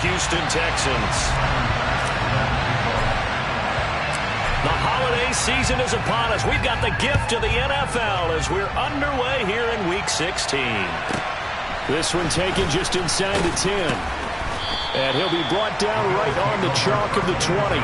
Houston Texans. The holiday season is upon us. We've got the gift of the NFL as we're underway here in Week 16. This one taken just inside the 10. And he'll be brought down right on the chalk of the 20.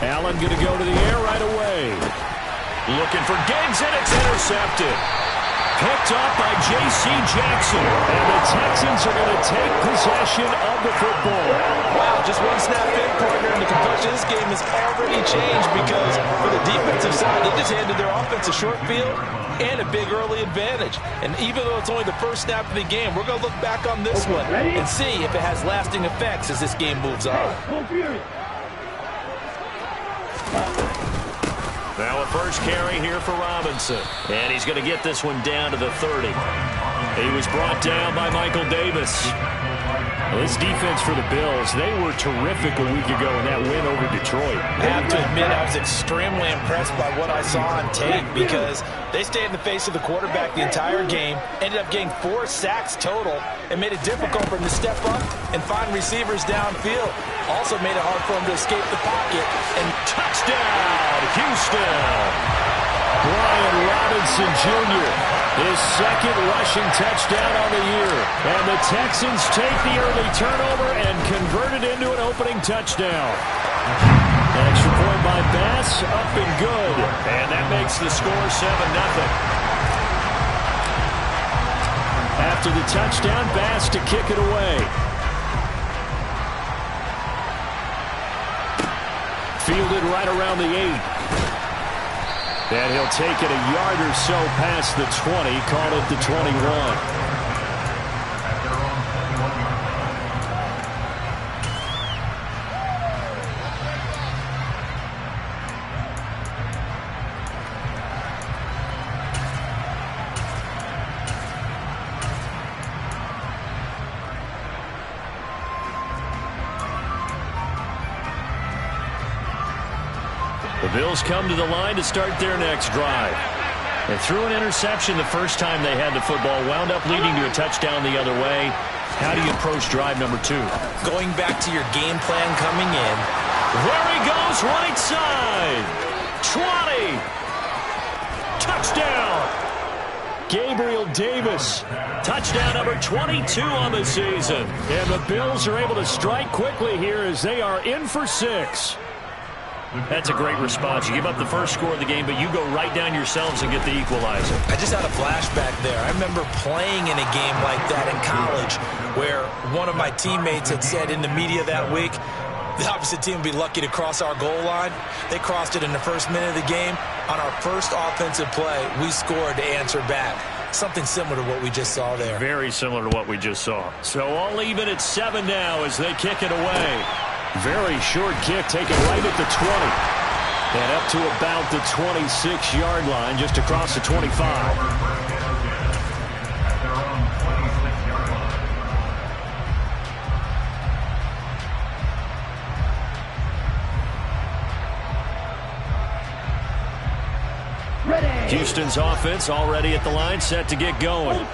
Allen going to go to the air right away. Looking for Diggs, and it's intercepted. Picked up by J.C. Jackson. And the Texans are going to take possession of the football. Wow, just one snap in, partner, and the complexion of this game has already changed because for the defensive side, they just handed their offense a short field and a big early advantage. And even though it's only the first snap of the game, we're going to look back on this one and see if it has lasting effects as this game moves on. Now a first carry here for Robinson. And he's going to get this one down to the 30. He was brought down by Michael Davis. Well, this defense for the Bills, they were terrific a week ago in that win over Detroit. I have to admit, I was extremely impressed by what I saw on tape because they stayed in the face of the quarterback the entire game, ended up getting 4 sacks total, and made it difficult for him to step up and find receivers downfield. Also made it hard for him to escape the pocket. And touchdown, Houston! Brian Robinson Jr., his second rushing touchdown on the year. And the Texans take the early turnover and convert it into an opening touchdown. Extra point by Bass, up and good. And that makes the score 7-0. After the touchdown, Bass to kick it away. Fielded right around the 8. And he'll take it a yard or so past the 20, call it the 21. The Bills come to the line to start their next drive. They threw an interception the first time they had the football, wound up leading to a touchdown the other way. How do you approach drive number 2? Going back to your game plan coming in. There he goes, right side. 20. Touchdown. Gabriel Davis. Touchdown number 22 on the season. And the Bills are able to strike quickly here as they are in for 6. That's a great response. You give up the first score of the game, but you go right down yourselves and get the equalizer. I just had a flashback there. I remember playing in a game like that in college where one of my teammates had said in the media that week, the opposite team would be lucky to cross our goal line. They crossed it in the first minute of the game. On our first offensive play, we scored to answer back. Something similar to what we just saw there. Very similar to what we just saw. So all even at 7 now as they kick it away. Very short kick taken right at the 20. And up to about the 26-yard line, just across the 25. Houston's offense already at the line, set to get going.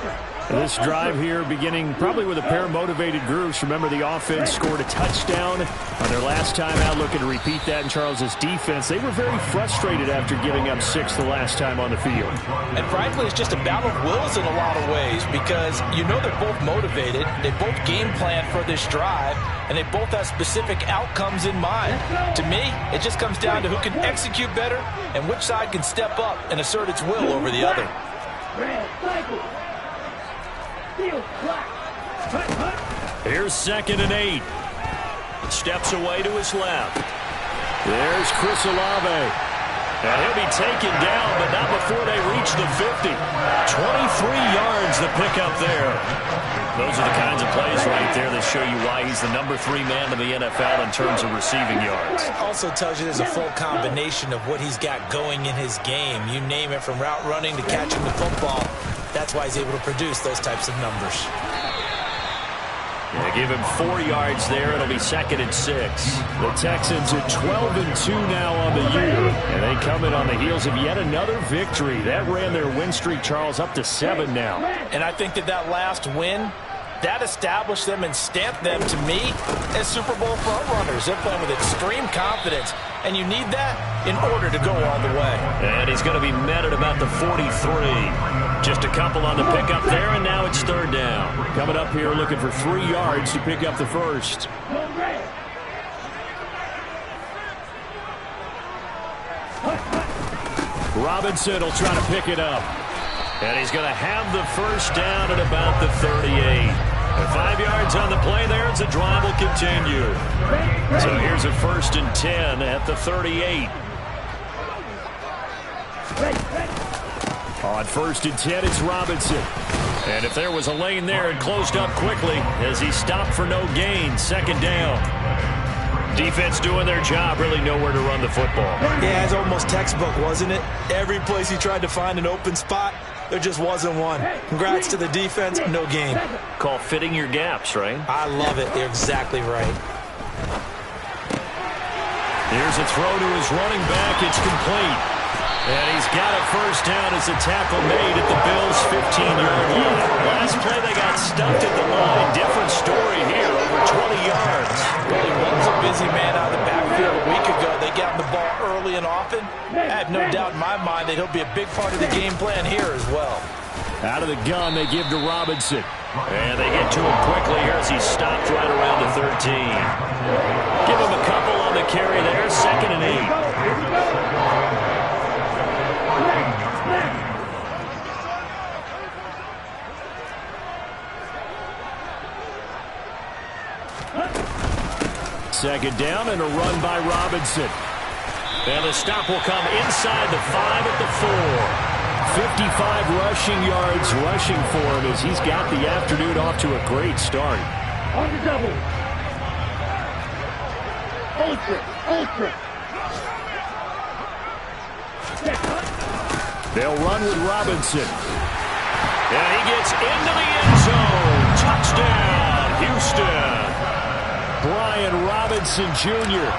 This drive here beginning probably with a pair of motivated groups. Remember, the offense scored a touchdown on their last time out, looking to repeat that in Charles's defense. They were very frustrated after giving up 6 the last time on the field. And frankly, it's just a battle of wills in a lot of ways because you know they're both motivated. They both game plan for this drive, and they both have specific outcomes in mind. To me, it just comes down to who can execute better and which side can step up and assert its will over the other. Here's 2nd and 8. Steps away to his left. There's Chris Olave. And he'll be taken down, but not before they reach the 50. 23 yards the pickup there. Those are the kinds of plays right there that show you why he's the number 3 man in the NFL in terms of receiving yards. Also tells you there's a full combination of what he's got going in his game. You name it, from route running to catching the football. That's why he's able to produce those types of numbers. They give him 4 yards there. It'll be 2nd and 6. The Texans at 12-2 now on the year. And they come in on the heels of yet another victory. That ran their win streak, Charles, up to 7 now. And I think that last win, that established them and stamped them, to me, as Super Bowl frontrunners. They're playing with extreme confidence, and you need that in order to go all the way. And he's going to be met at about the 43. Just a couple on the pickup there, and now it's 3rd down. Coming up here looking for 3 yards to pick up the first. Robinson will try to pick it up. And he's going to have the first down at about the 38. And 5 yards on the play there as the drive will continue. So here's a 1st and 10 at the 38. On 1st and 10, it's Robinson. And if there was a lane there, it closed up quickly as he stopped for no gain. 2nd down. Defense doing their job, really nowhere to run the football. Yeah, it's almost textbook, wasn't it? Every place he tried to find an open spot, there just wasn't one. Congrats to the defense, no gain. Call fitting your gaps, right? I love it. You're exactly right. Here's a throw to his running back. It's complete. And he's got a first down as the tackle made at the Bills' 15-yard line. Last play, they got stuffed at the line. Different story here, over 20 yards. Well, he was a busy man out of the backfield a week ago. They got him the ball early and often. I have no doubt in my mind that he'll be a big part of the game plan here as well. Out of the gun, they give to Robinson. And they get to him quickly here as he stopped right around the 13. Give him a couple on the carry there, 2nd and 8. Second down and a run by Robinson. And the stop will come inside the 5 at the 55 rushing yards rushing for him as he's got the afternoon off to a great start. On the double. Ultra. They'll run with Robinson. And he gets into the end zone. Touchdown, Houston. Brian Robinson Jr.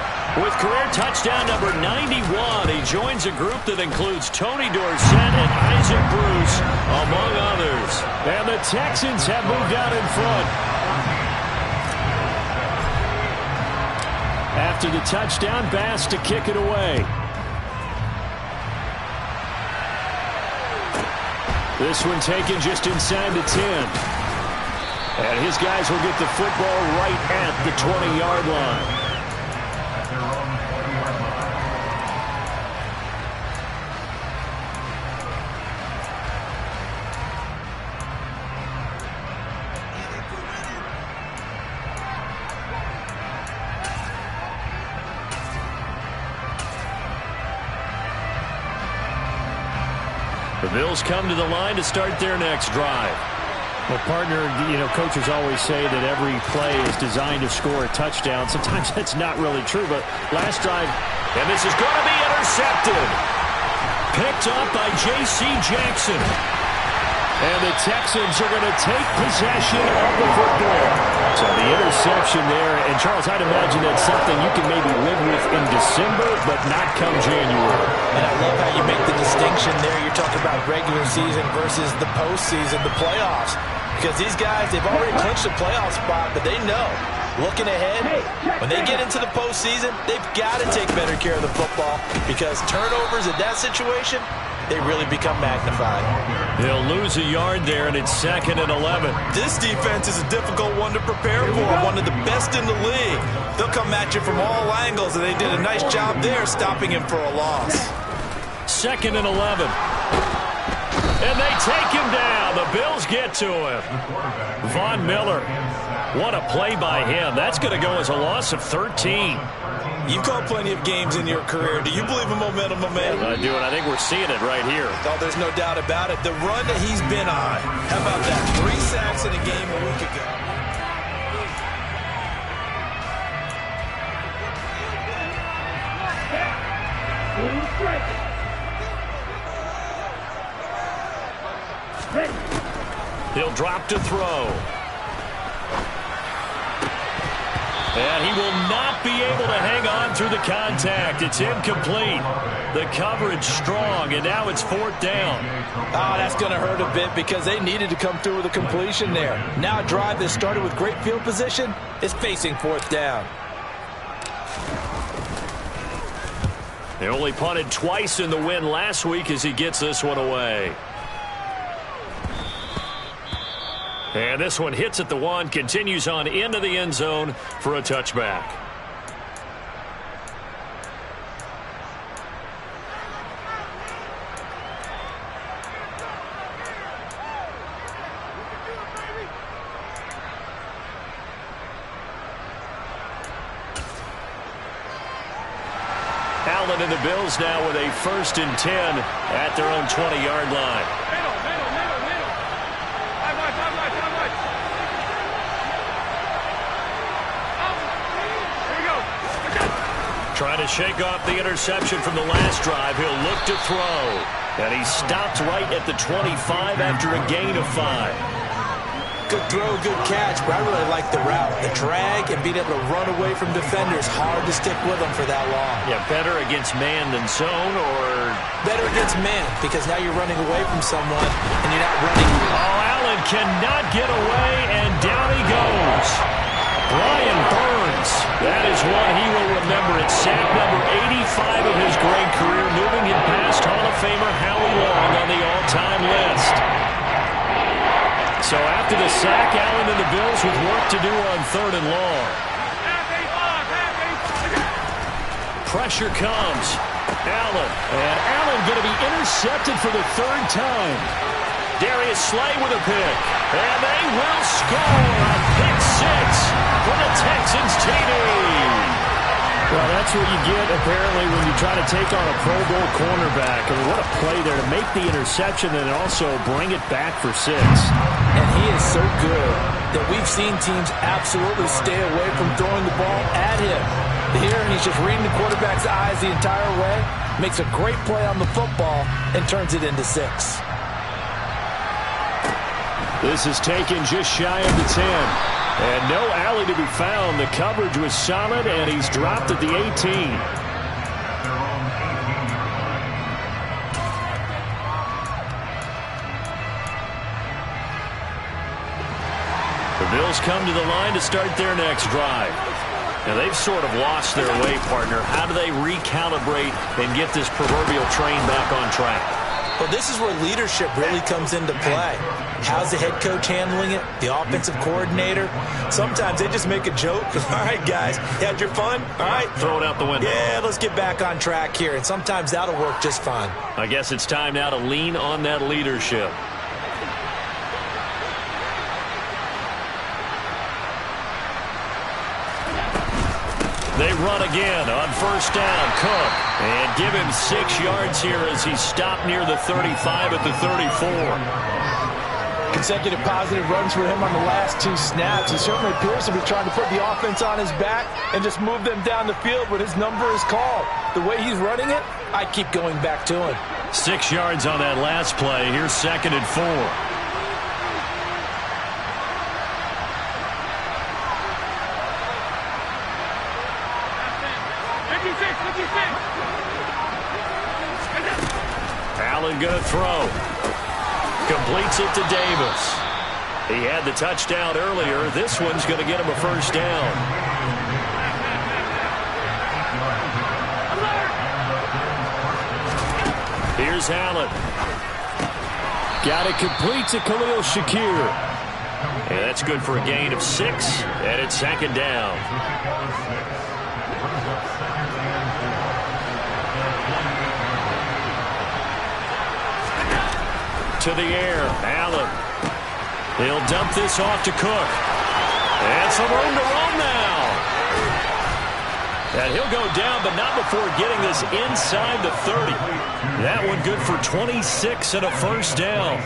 with career touchdown number 91. He joins a group that includes Tony Dorsett and Isaac Bruce, among others. And the Texans have moved out in front. After the touchdown, Bass to kick it away. This one taken just inside the 10. And his guys will get the football right at the 20-yard line. The Bills come to the line to start their next drive. Well, partner, coaches always say that every play is designed to score a touchdown. Sometimes that's not really true, but last drive, and this is going to be intercepted. Picked up by J.C. Jackson. And the Texans are going to take possession of the football. So the interception there, and Charles, I'd imagine that's something you can maybe live with in December, but not come January. And I love how you make the distinction there. You're talking about regular season versus the postseason, the playoffs. Because these guys, they've already clinched a playoff spot, but they know, looking ahead, when they get into the postseason, they've got to take better care of the football because turnovers in that situation, they really become magnified. They'll lose a yard there, and it's 2nd and 11. This defense is a difficult one to prepare for, one of the best in the league. They'll come at you from all angles, and they did a nice job there stopping him for a loss. 2nd and 11. And they take him down. The Bills get to him. Von Miller. What a play by him. That's going to go as a loss of 13. You've called plenty of games in your career. Do you believe in momentum, my man? I do, and I think we're seeing it right here. Oh, there's no doubt about it. The run that he's been on. How about that? 3 sacks in a game a week ago. He'll drop to throw. And he will not be able to hang on through the contact. It's incomplete. The coverage strong, and now it's 4th down. Oh, that's going to hurt a bit because they needed to come through with a completion there. Now a drive that started with great field position is facing 4th down. They only punted twice in the win last week as he gets this one away. And this one hits at the 1, continues on into the end zone for a touchback. Allen and the Bills now with a 1st and 10 at their own 20-yard line. Trying to shake off the interception from the last drive. He'll look to throw. And he stopped right at the 25 after a gain of 5. Good throw, good catch, but I really like the route. The drag and being able to run away from defenders. Hard to stick with them for that long. Yeah, better against man than zone, or? Better against man, because now you're running away from someone and you're not running. Oh, Allen cannot get away, and down he goes. Brian Burns. That is one he will remember. It's sack number 85 of his great career, moving him past Hall of Famer Howie Long on the all-time list. So after the sack, Allen and the Bills with work to do on 3rd and long. Pressure comes. Allen. And Allen going to be intercepted for the 3rd time. Darius Slay with a pick. And they will score a pick 6 for the Texans TD. Well, that's what you get, apparently, when you try to take on a Pro Bowl cornerback. I mean, what a play there to make the interception and also bring it back for 6. And he is so good that we've seen teams absolutely stay away from throwing the ball at him. Here, he's just reading the quarterback's eyes the entire way, makes a great play on the football, and turns it into 6. This is taken just shy of the 10. And no alley to be found. The coverage was solid, and he's dropped at the 18. The Bills come to the line to start their next drive. Now, they've sort of lost their way, partner. How do they recalibrate and get this proverbial train back on track? Well, this is where leadership really comes into play. How's the head coach handling it? The offensive coordinator? Sometimes they just make a joke. All right, guys, you had your fun? All right. Throw it out the window. Yeah, let's get back on track here. And sometimes that'll work just fine. I guess it's time now to lean on that leadership. They run again on 1st down. Cook. And give him 6 yards here as he stopped near the 35 at the 34. Consecutive positive runs for him on the last 2 snaps. He certainly appears to be trying to put the offense on his back and just move them down the field when his number is called. The way he's running it, I keep going back to him. 6 yards on that last play. Here's 2nd and 4. Allen going to throw. Completes it to Davis. He had the touchdown earlier. This one's going to get him a 1st down. Here's Allen. Got it complete to Khalil Shakir. And that's good for a gain of 6, and it's 2nd down. to the air. Allen. He'll dump this off to Cook. And some room to roam now. And he'll go down, but not before getting this inside the 30. That one good for 26 and a first down.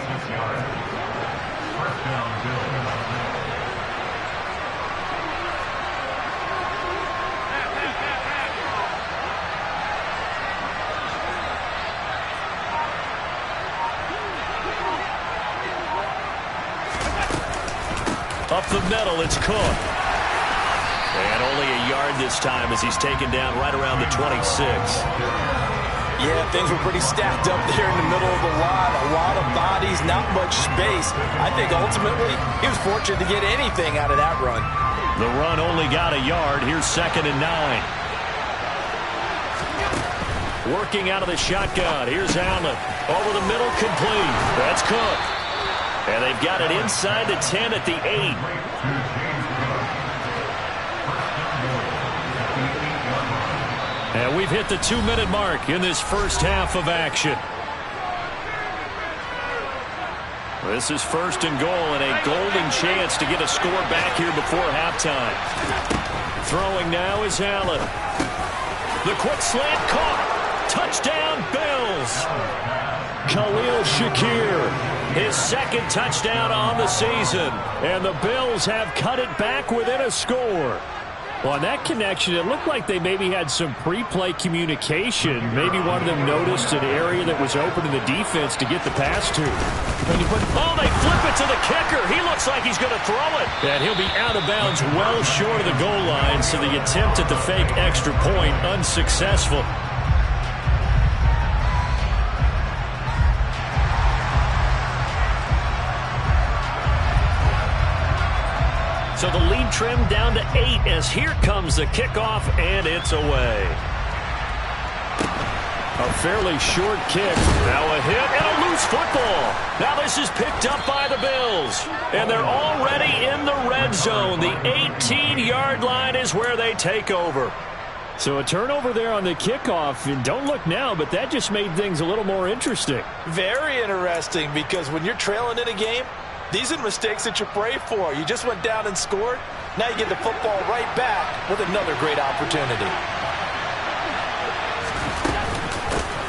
Up the middle, it's Cook. And only a yard this time as he's taken down right around the 26. Yeah, things were pretty stacked up there in the middle of the line. A lot of bodies, not much space. I think ultimately he was fortunate to get anything out of that run. The run only got a yard. Here's 2nd and 9. Working out of the shotgun. Here's Allen. Over the middle, complete. That's Cook. And they've got it inside the 10 at the 8. And we've hit the 2-minute mark in this first half of action. This is 1st and goal and a golden chance to get a score back here before halftime. Throwing now is Allen. The quick slant caught. Touchdown, Bills. Khalil Shakir. His 2nd touchdown on the season. And the Bills have cut it back within a score. Well, on that connection, it looked like they maybe had some pre-play communication. Maybe one of them noticed an area that was open in the defense to get the pass to. Oh, they flip it to the kicker. He looks like he's going to throw it. And he'll be out of bounds well short of the goal line, so the attempt at the fake extra point unsuccessful. So the lead trimmed down to 8 as here comes the kickoff, and it's away. A fairly short kick. Now a hit and a loose football. Now this is picked up by the Bills. And they're already in the red zone. The 18-yard line is where they take over. So a turnover there on the kickoff. And don't look now, but that just made things a little more interesting. Very interesting, because when you're trailing in a game, these are mistakes that you pray for. You just went down and scored. Now you get the football right back with another great opportunity.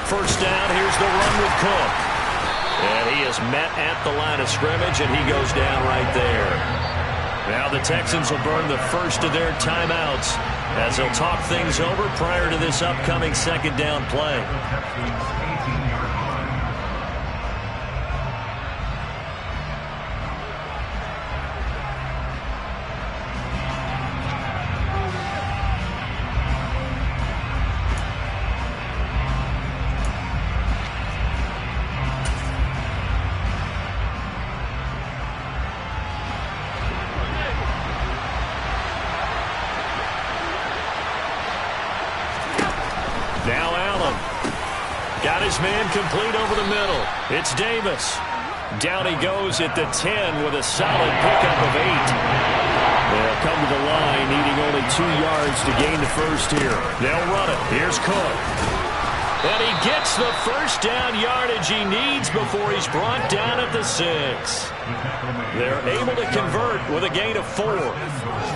First down, here's the run with Cook. And he is met at the line of scrimmage, and he goes down right there. Now the Texans will burn the first of their timeouts as they'll talk things over prior to this upcoming 2nd down play. Now Allen. Got his man complete over the middle. It's Davis. Down he goes at the 10 with a solid pickup of 8. They'll come to the line needing only 2 yards to gain the first here. They'll run it. Here's Cook. And he gets the first down yardage he needs before he's brought down at the 6. They're able to convert with a gain of 4.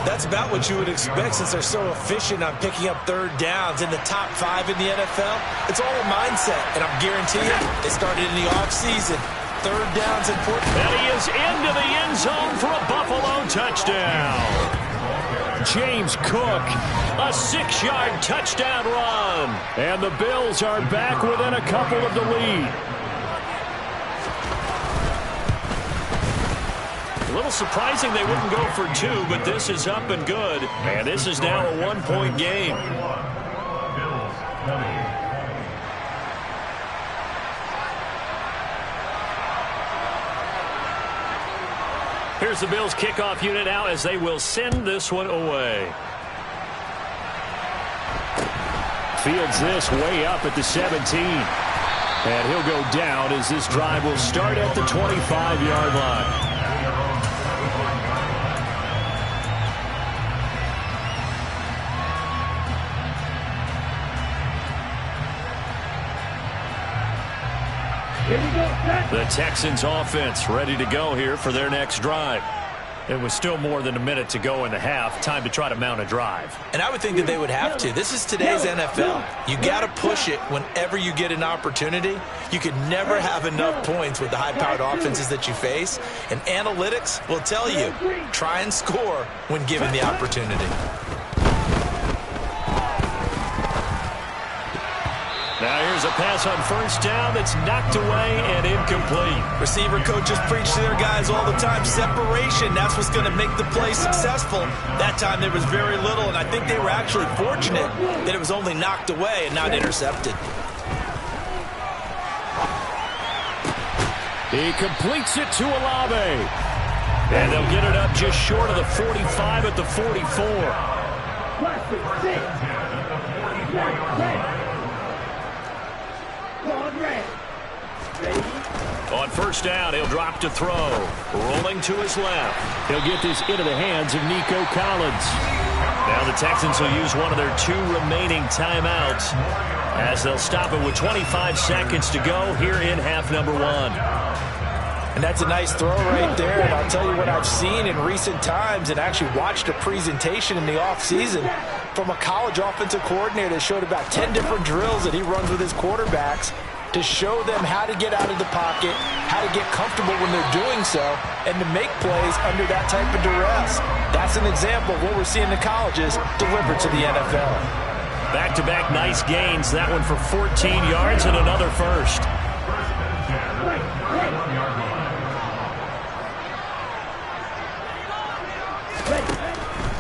That's about what you would expect since they're so efficient on picking up 3rd downs in the top 5 in the NFL. It's all a mindset, and I'm guaranteeing it started in the offseason. 3rd down's important. And he is into the end zone for a Buffalo touchdown. James Cook, a 6-yard touchdown run. And the Bills are back within a couple of the lead. A little surprising they wouldn't go for 2, but this is up and good. And this is now a 1-point game. Here's the Bills kickoff unit now as they will send this one away. Fields this way up at the 17. And he'll go down as this drive will start at the 25-yard line. Here we go, set. The Texans offense ready to go here for their next drive. It was still more than a minute to go in the half. Time to try to mount a drive. And I would think that they would have to. This is today's NFL. You got to push it whenever you get an opportunity. You can never have enough points with the high-powered offenses that you face. And analytics will tell you, try and score when given the opportunity. Now here's a pass on first down that's knocked away and incomplete. Receiver coaches preach to their guys all the time. Separation, that's what's going to make the play successful. That time there was very little, and I think they were actually fortunate that it was only knocked away and not intercepted. He completes it to Olave. And they'll get it up just short of the 45 at the 44. Plastic, 6. On first down, he'll drop to throw. Rolling to his left. He'll get this into the hands of Nico Collins. Now the Texans will use one of their 2 remaining timeouts as they'll stop it with 25 seconds to go here in half number 1. And that's a nice throw right there. And I'll tell you what I've seen in recent times and actually watched a presentation in the offseason from a college offensive coordinator that showed about 10 different drills that he runs with his quarterbacks to show them how to get out of the pocket, how to get comfortable when they're doing so, and to make plays under that type of duress. That's an example of what we're seeing the colleges deliver to the NFL. Back-to-back nice gains. That one for 14 yards and another first.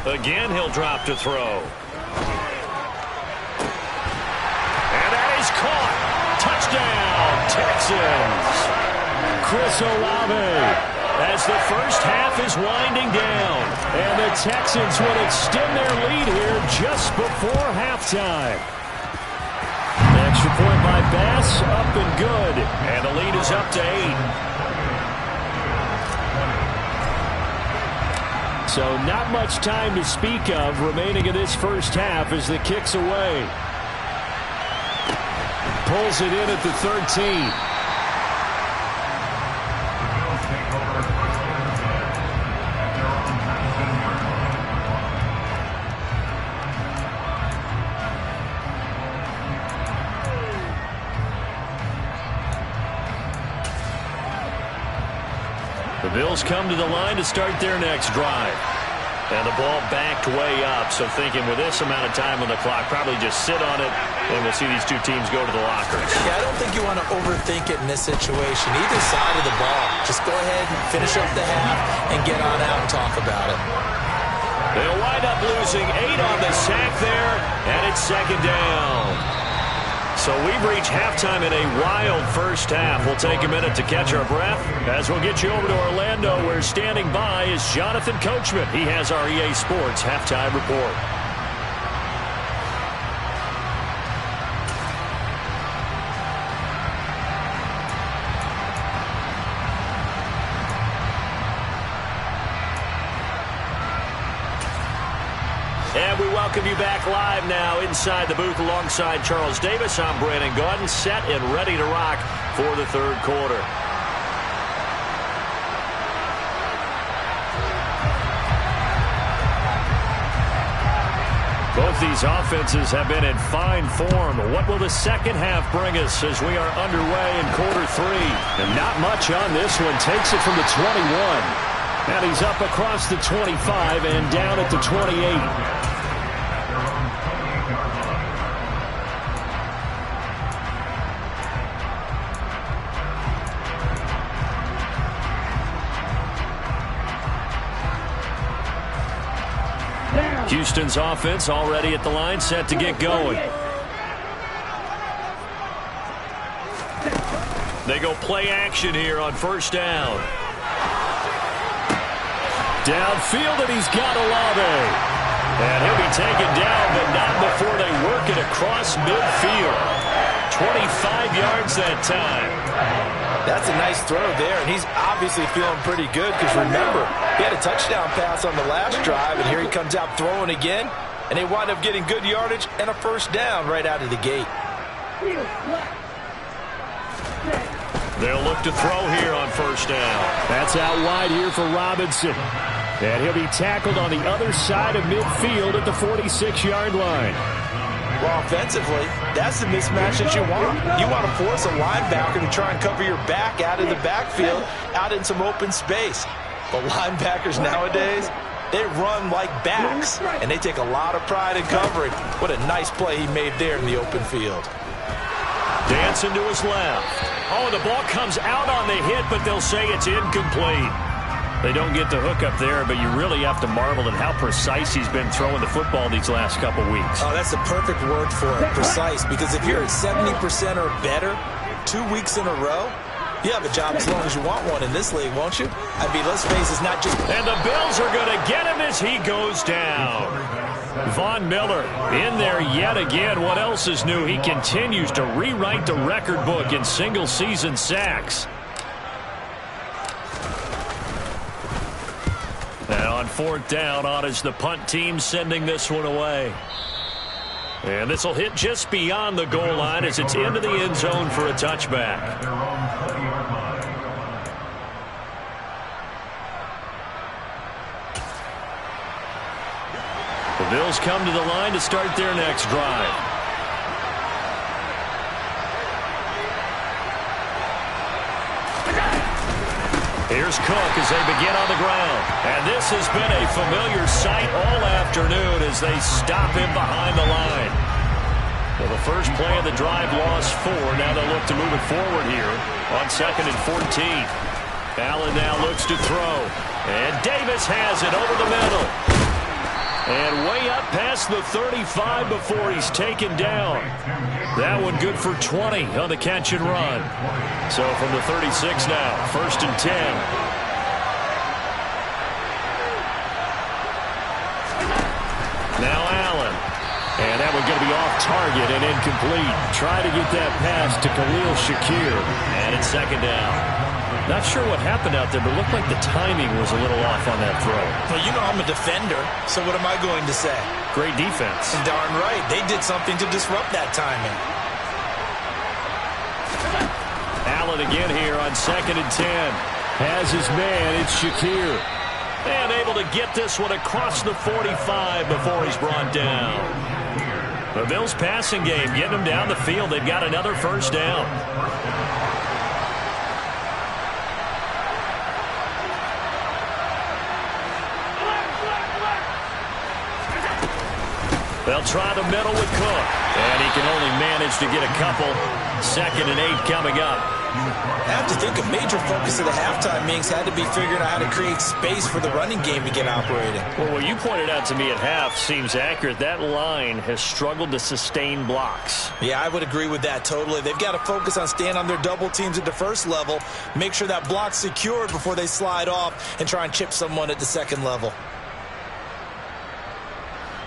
Again, he'll drop to throw. And that is caught. Touchdown, Texans. Chris Olave as the first half is winding down. And the Texans would extend their lead here just before halftime. Extra point by Bass, up and good. And the lead is up to 8. So not much time to speak of remaining in this first half as the kick's away. Pulls it in at the 13. The Bills come to the line to start their next drive. And the ball backed way up, so thinking with this amount of time on the clock, probably just sit on it, and we'll see these 2 teams go to the lockers. Yeah, I don't think you want to overthink it in this situation. Either side of the ball. Just go ahead and finish up the half and get on out and talk about it. They'll wind up losing 8 on the sack there, and it's second down. So we've reached halftime in a wild first half. We'll take a minute to catch our breath as we'll get you over to Orlando, where standing by is Jonathan Coachman. He has our EA Sports halftime report. And we welcome you back live now inside the booth alongside Charles Davis. I'm Brandon Gaudin, set and ready to rock for the third quarter. Both these offenses have been in fine form. What will the second half bring us as we are underway in quarter 3? And not much on this one. Takes it from the 21. And he's up across the 25 and down at the 28. Houston's offense already at the line, set to get going. They go play action here on first down. Downfield, and he's got Olave. And he'll be taken down, but not before they work it across midfield. 25 yards that time. That's a nice throw there, and he's obviously feeling pretty good because, remember, he had a touchdown pass on the last drive, and here he comes out throwing again, and they wind up getting good yardage and a first down right out of the gate. They'll look to throw here on first down. That's out wide here for Robinson. And he'll be tackled on the other side of midfield at the 46-yard line. Well, offensively, that's the mismatch that you want. You want to force a linebacker to try and cover your back out of the backfield, out in some open space. But linebackers nowadays, they run like backs, and they take a lot of pride in covering. What a nice play he made there in the open field. Dancing to his left. Oh, the ball comes out on the hit, but they'll say it's incomplete. They don't get the hook up there, but you really have to marvel at how precise he's been throwing the football these last couple weeks. Oh, that's the perfect word for it, precise, because if you're at 70% or better 2 weeks in a row, you have a job as long as you want one in this league, won't you? I mean, let's face it, it's not just... And the Bills are going to get him as he goes down. Von Miller in there yet again. What else is new? He continues to rewrite the record book in single-season sacks. And on fourth down, on is the punt team sending this one away. And this will hit just beyond the goal line as it's into the end zone for a touchback. The Bills come to the line to start their next drive. Here's Cook as they begin on the ground. And this has been a familiar sight all afternoon as they stop him behind the line. Well, the first play of the drive lost 4. Now they'll look to move it forward here on 2nd and 14. Allen now looks to throw. And Davis has it over the middle. And way up past the 35 before he's taken down. That one good for 20 on the catch and run. So from the 36 now, 1st and 10. Now Allen. And that one going to be off target and incomplete. Try to get that pass to Khalil Shakir. And it's 2nd down. Not sure what happened out there, but it looked like the timing was a little off on that throw. Well, you know I'm a defender, so what am I going to say? Great defense. Darn right. They did something to disrupt that timing. Allen again here on 2nd and 10. Has his man. It's Shakir. And able to get this one across the 45 before he's brought down. The Bills passing game, getting them down the field. They've got another first down. They'll try the middle with Cook. And he can only manage to get a couple. 2nd and 8 coming up. I have to think a major focus of the halftime meetings had to be figuring out how to create space for the running game to get operating. Well, what you pointed out to me at half seems accurate. That line has struggled to sustain blocks. Yeah, I would agree with that totally. They've got to focus on staying on their double teams at the first level, make sure that block's secured before they slide off and try and chip someone at the second level.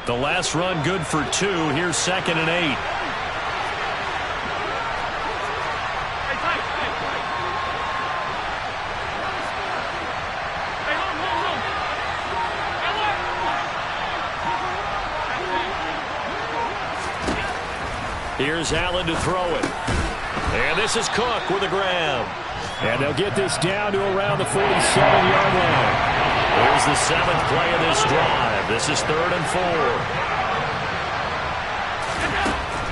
The last run good for 2. Here's 2nd and 8. Here's Allen to throw it. And this is Cook with a grab. And they'll get this down to around the 47-yard line. Here's the 7th play of this drive. This is 3rd and 4.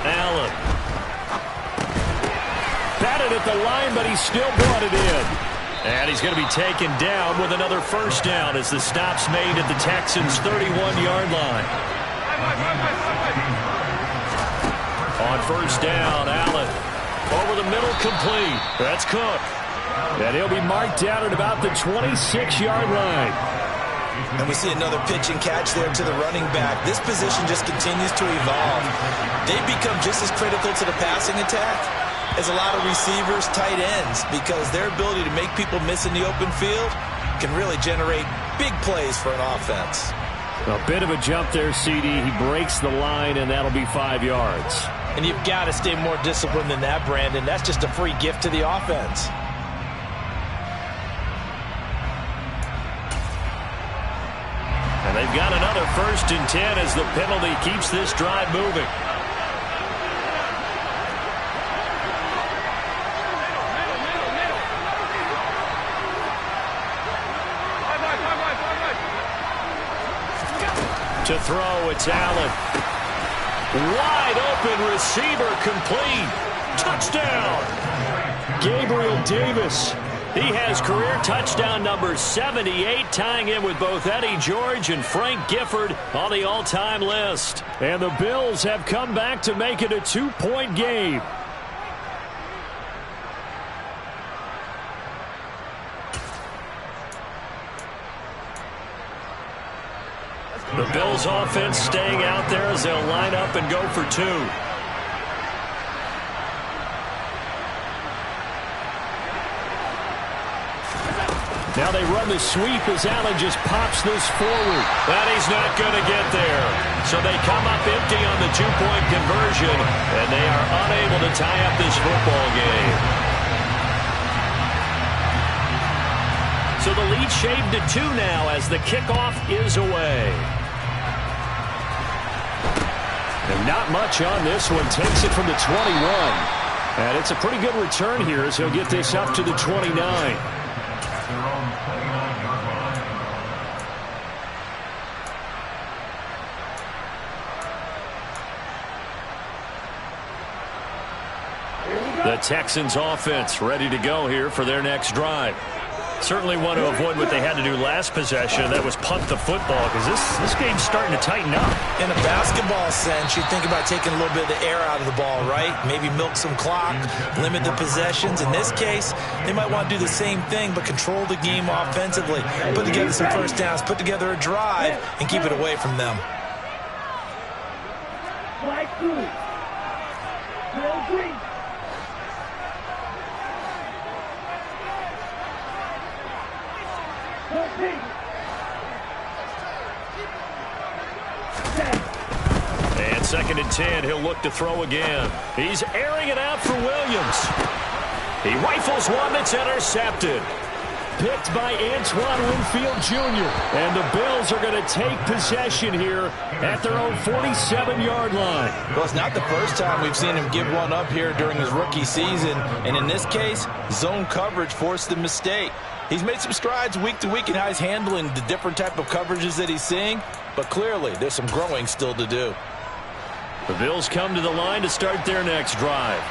Allen. Batted at the line, but he still brought it in. And he's going to be taken down with another first down as the stop's made at the Texans' 31-yard line. On first down, Allen. Over the middle, complete. That's Cook. And he'll be marked down at about the 26-yard line. And we see another pitch and catch there to the running back. This position just continues to evolve. They become just as critical to the passing attack as a lot of receivers, tight ends, because their ability to make people miss in the open field can really generate big plays for an offense. A bit of a jump there, CD. He breaks the line, and that'll be 5 yards. And you've got to stay more disciplined than that, Brandon. That's just a free gift to the offense. And they've got another 1st and 10 as the penalty keeps this drive moving. To throw, it's Allen. Wide open receiver, complete. Touchdown. Gabriel Davis. He has career touchdown number 78, tying in with both Eddie George and Frank Gifford on the all-time list. And the Bills have come back to make it a 2-point game. The Bills offense staying out there as they'll line up and go for two. Now they run the sweep as Allen just pops this forward. But he's not going to get there. So they come up empty on the two-point conversion, and they are unable to tie up this football game. So the lead shaved to 2 now as the kickoff is away. And not much on this one. Takes it from the 21. And it's a pretty good return here as he'll get this up to the 29. The Texans offense ready to go here for their next drive. Certainly want to avoid what they had to do last possession. That was punt the football because this game's starting to tighten up. In a basketball sense, you think about taking a little bit of the air out of the ball, right? Maybe milk some clock, limit the possessions. In this case, they might want to do the same thing but control the game offensively. Put together some first downs, put together a drive, and keep it away from them. Flag 2. Drill 3. And 2nd and 10, he'll look to throw again. He's airing it out for Williams. He rifles one that's intercepted. Picked by Antoine Winfield Jr. And the Bills are going to take possession here at their own 47-yard line. Well, it's not the first time we've seen him give one up here during his rookie season. And in this case, zone coverage forced the mistake. He's made some strides week to week in how he's handling the different type of coverages that he's seeing. But clearly, there's some growing still to do. The Bills come to the line to start their next drive.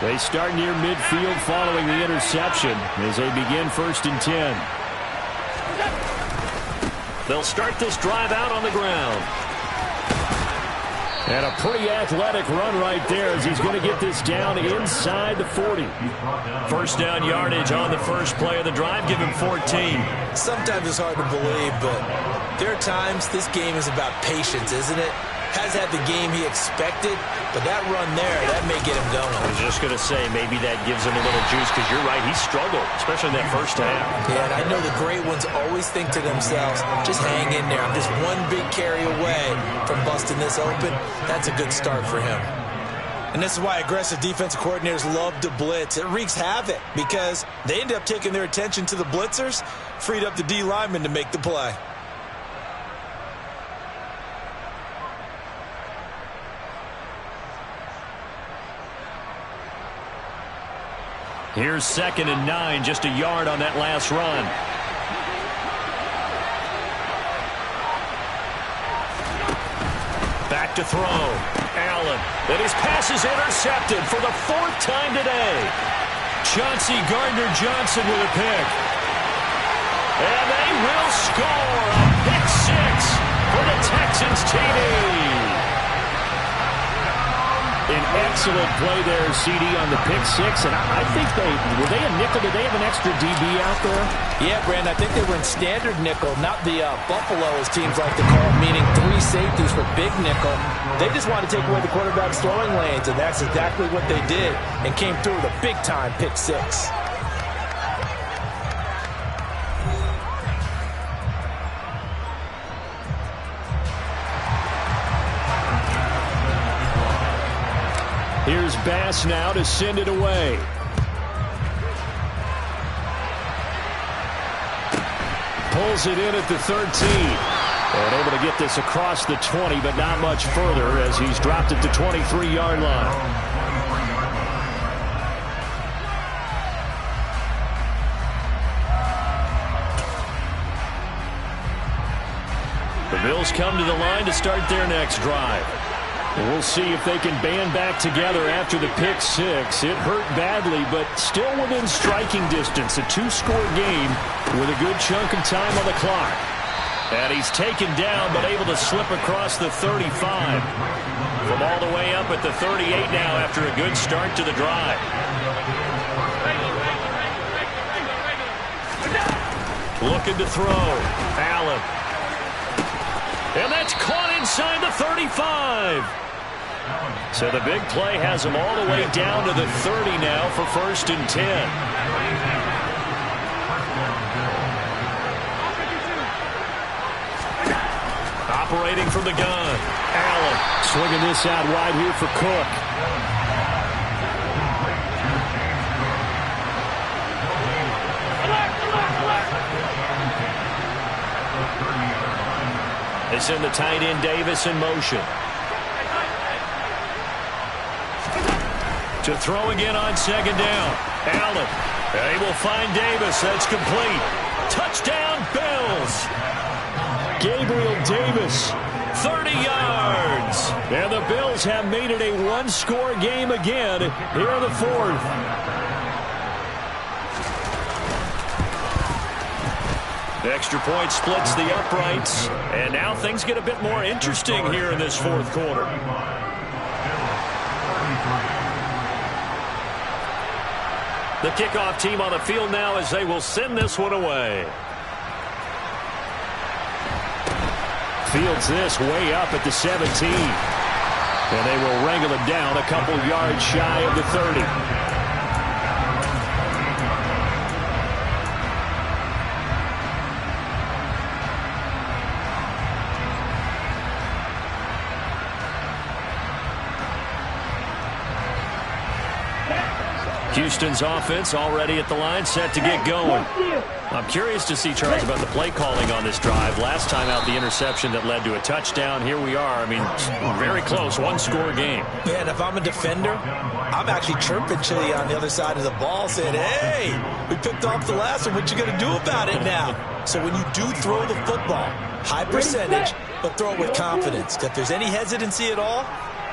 They start near midfield following the interception as they begin 1st and 10. They'll start this drive out on the ground. And a pretty athletic run right there as he's going to get this down inside the 40. First down yardage on the first play of the drive. Give him 14. Sometimes it's hard to believe, but there are times this game is about patience, isn't it? Has had the game he expected, but that run there, that may get him going. I was just going to say, maybe that gives him a little juice because you're right, he struggled, especially in that first half. Yeah, and I know the great ones always think to themselves, just hang in there. I'm just one big carry away from busting this open. That's a good start for him. And this is why aggressive defensive coordinators love to blitz. It wreaks havoc because they end up taking their attention to the blitzers, freed up the D lineman to make the play. Here's 2nd and 9, just a yard on that last run. Back to throw. Allen. And his pass is intercepted for the 4th time today. Chauncey Gardner-Johnson with a pick. And they will score a pick 6 for the Texans TD. An excellent play there, CD, on the pick 6. And I think were they a nickel? Did they have an extra DB out there? Yeah, Brandon, I think they were in standard nickel, not the Buffalo, as teams like to call it, meaning 3 safeties for big nickel. They just wanted to take away the quarterback's throwing lanes, and that's exactly what they did, and came through with a big-time pick 6. Here's Bass now to send it away. Pulls it in at the 13. And able to get this across the 20, but not much further as he's dropped it to 23-yard line. The Bills come to the line to start their next drive. We'll see if they can band back together after the pick six. It hurt badly, but still within striking distance. A two-score game with a good chunk of time on the clock. And he's taken down, but able to slip across the 35. From all the way up at the 38 now after a good start to the drive. Looking to throw. Allen. And that's caught inside the 35. So the big play has him all the way down to the 30 now for 1st and 10. Operating from the gun. Allen swinging this out wide here for Cook. They send the tight end Davis in motion. To throw again on 2nd down. Allen. They will find Davis. That's complete. Touchdown, Bills. Gabriel Davis. 30 yards. And the Bills have made it a one-score game again here in the 4th. The extra point splits the uprights. And now things get a bit more interesting here in this 4th quarter. The kickoff team on the field now as they will send this one away. Fields this way up at the 17. And they will wrangle him down a couple yards shy of the 30. Houston's offense already at the line, set to get going. I'm curious to see, Charles, about the play calling on this drive. Last time out, the interception that led to a touchdown. Here we are. I mean, very close, one-score game. Yeah, and if I'm a defender, I'm actually chirping Chili on the other side of the ball, saying, hey, we picked off the last one. What you going to do about it now? So when you do throw the football, high percentage, but throw it with confidence. If there's any hesitancy at all,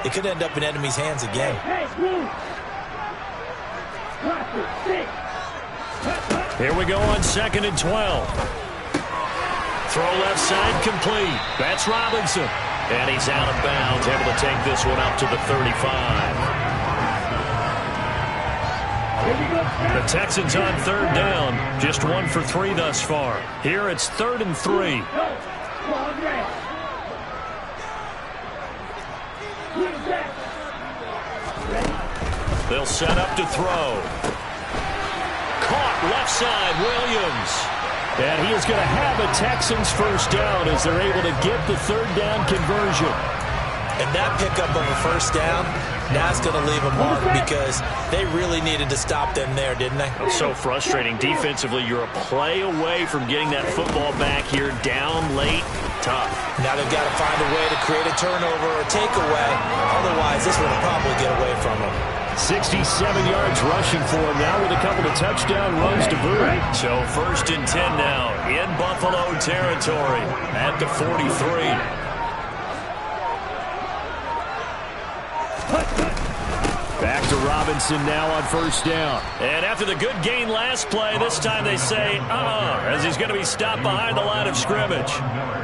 it could end up in enemy's hands again. Here we go on 2nd and 12. Throw left side complete. That's Robinson. And he's out of bounds, able to take this one up to the 35. The Texans on 3rd down. Just 1 for 3 thus far. Here it's 3rd and 3. They'll set up to throw. Caught left side, Williams. And he is going to have a Texans first down as they're able to get the 3rd down conversion. And that pickup of a first down, now it's going to leave a mark because they really needed to stop them there, didn't they? It's so frustrating. Defensively, you're a play away from getting that football back here, down late, tough. Now they've got to find a way to create a turnover or takeaway. Otherwise, this one will probably get away from them. 67 yards rushing for him now with a couple of touchdown runs to boot. So 1st and 10 now in Buffalo territory at the 43. Back to Robinson now on 1st down. And after the good gain last play, this time they say, as he's going to be stopped behind the line of scrimmage.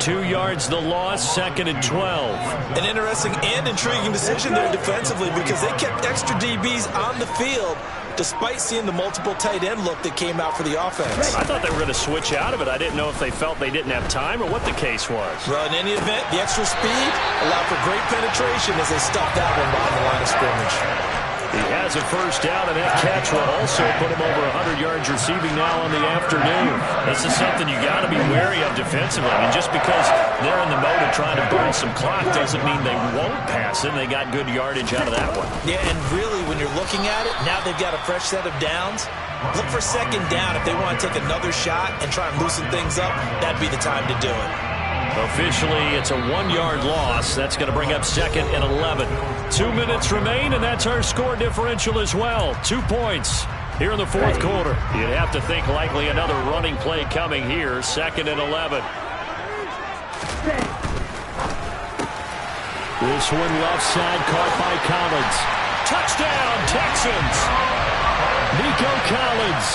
2 yards the loss, 2nd and 12. An interesting and intriguing decision there defensively because they kept extra DBs on the field despite seeing the multiple tight end look that came out for the offense. I thought they were going to switch out of it. I didn't know if they felt they didn't have time or what the case was. Well, in any event, the extra speed allowed for great penetration as they stopped that one behind the line of scrimmage. He has a first down, and that catch will also put him over 100 yards receiving now on the afternoon. This is something you got to be wary of defensively. I mean, just because they're in the mode of trying to burn some clock doesn't mean they won't pass it. They got good yardage out of that one. Yeah, and really, when you're looking at it, now they've got a fresh set of downs. Look for 2nd down. If they want to take another shot and try and loosen things up, that'd be the time to do it. Officially, it's a 1-yard loss. That's going to bring up 2nd and 11. 2 minutes remain, and that's our score differential as well. 2 points here in the 4th quarter. You'd have to think likely another running play coming here. 2nd and 11. This one left side caught by Collins. Touchdown, Texans! Nico Collins.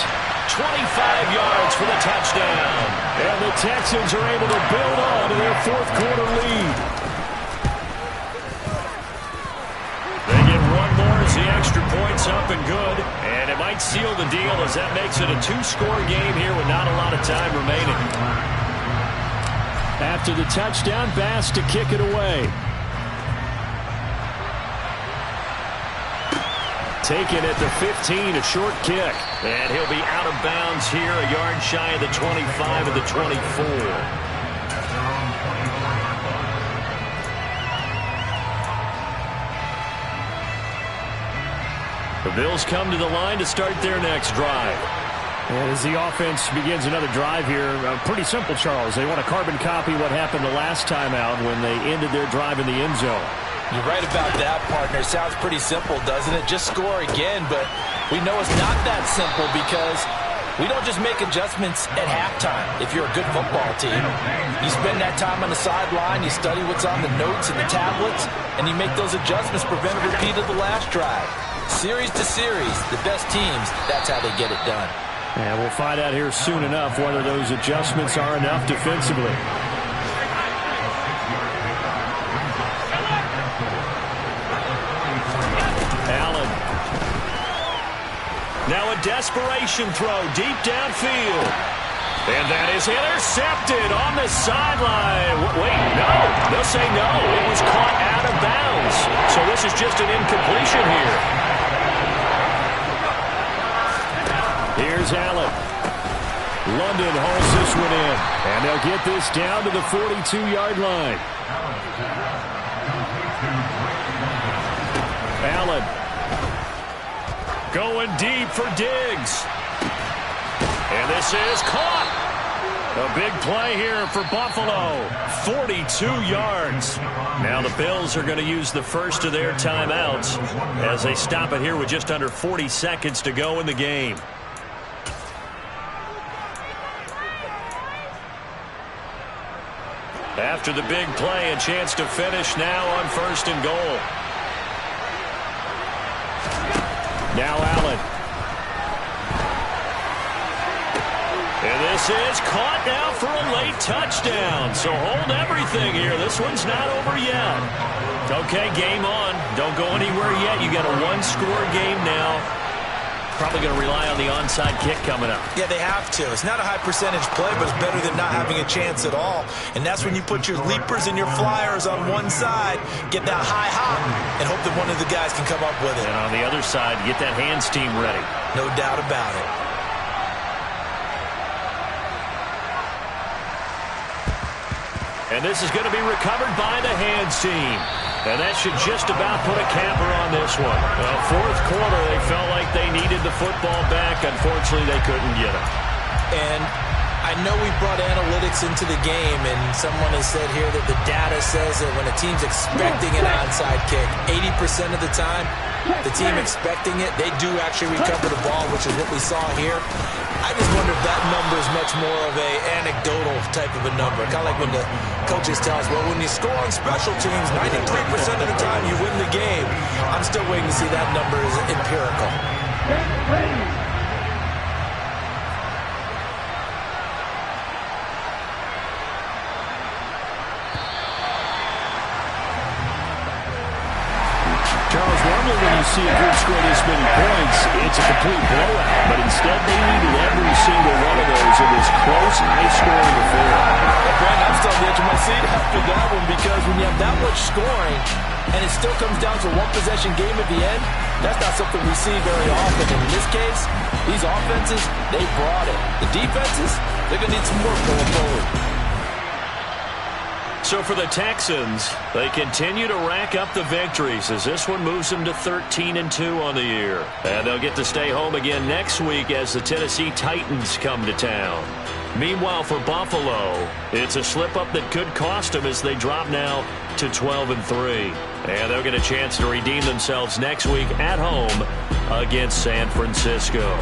25 yards for the touchdown. And the Texans are able to build on to their fourth quarter lead. They get one more as the extra point's up and good. And it might seal the deal as that makes it a two-score game here with not a lot of time remaining. After the touchdown, Bass to kick it away. Taken at the 15, a short kick. And he'll be out of bounds here, a yard shy of the 25 of the 24. The Bills come to the line to start their next drive. And as the offense begins another drive here, pretty simple, Charles. They want to carbon copy what happened the last time out when they ended their drive in the end zone. You're right about that, partner. Sounds pretty simple, doesn't it? Just score again, but we know it's not that simple because we don't just make adjustments at halftime. If you're a good football team, you spend that time on the sideline, you study what's on the notes and the tablets, and you make those adjustments, prevent a repeat of the last drive. Series to series, the best teams, that's how they get it done. And we'll find out here soon enough whether those adjustments are enough defensively. Now a desperation throw deep downfield. And that is intercepted on the sideline. Wait, no. They'll say no. It was caught out of bounds. So this is just an incompletion here. Here's Allen. London hauls this one in. And they'll get this down to the 42-yard line. Allen. Going deep for Diggs. And this is caught. A big play here for Buffalo. 42 yards. Now the Bills are going to use the first of their timeouts as they stop it here with just under 40 seconds to go in the game. After the big play, a chance to finish now on 1st and goal. Now Allen. And this is caught now for a late touchdown. So hold everything here. This one's not over yet. Okay, game on. Don't go anywhere yet. You got a one-score game now. Probably going to rely on the onside kick coming up. Yeah, they have to. It's not a high percentage play, but it's better than not having a chance at all. And that's when you put your leapers and your flyers on one side, get that high hop, and hope that one of the guys can come up with it. And on the other side, get that hands team ready. No doubt about it. And this is going to be recovered by the hands team. And that should just about put a capper on this one. Well, fourth quarter, they felt like they needed the football back. Unfortunately, they couldn't get it. And I know we brought analytics into the game, and someone has said here that the data says that when a team's expecting an onside kick, 80% of the time, the team expecting it, they do actually recover the ball, which is what we saw here. I just wonder if that number is much more of a anecdotal type of a number. Kind of like when the coaches tell us, well, when you score on special teams, 93% of the time you win the game. I'm still waiting to see that number is empirical. Charles, normally when you see a group score this many points, it's a complete blowout. But instead, they needed every single one of those in this close, high-scoring affair. Well, Brandon, I'm still on the edge of my seat after that one because when you have that much scoring and it still comes down to a one-possession game at the end, that's not something we see very often. And in this case, these offenses, they brought it. The defenses, they're going to need some work going forward. So for the Texans, they continue to rack up the victories as this one moves them to 13-2 on the year. And they'll get to stay home again next week as the Tennessee Titans come to town. Meanwhile, for Buffalo, it's a slip-up that could cost them as they drop now to 12-3. And they'll get a chance to redeem themselves next week at home against San Francisco.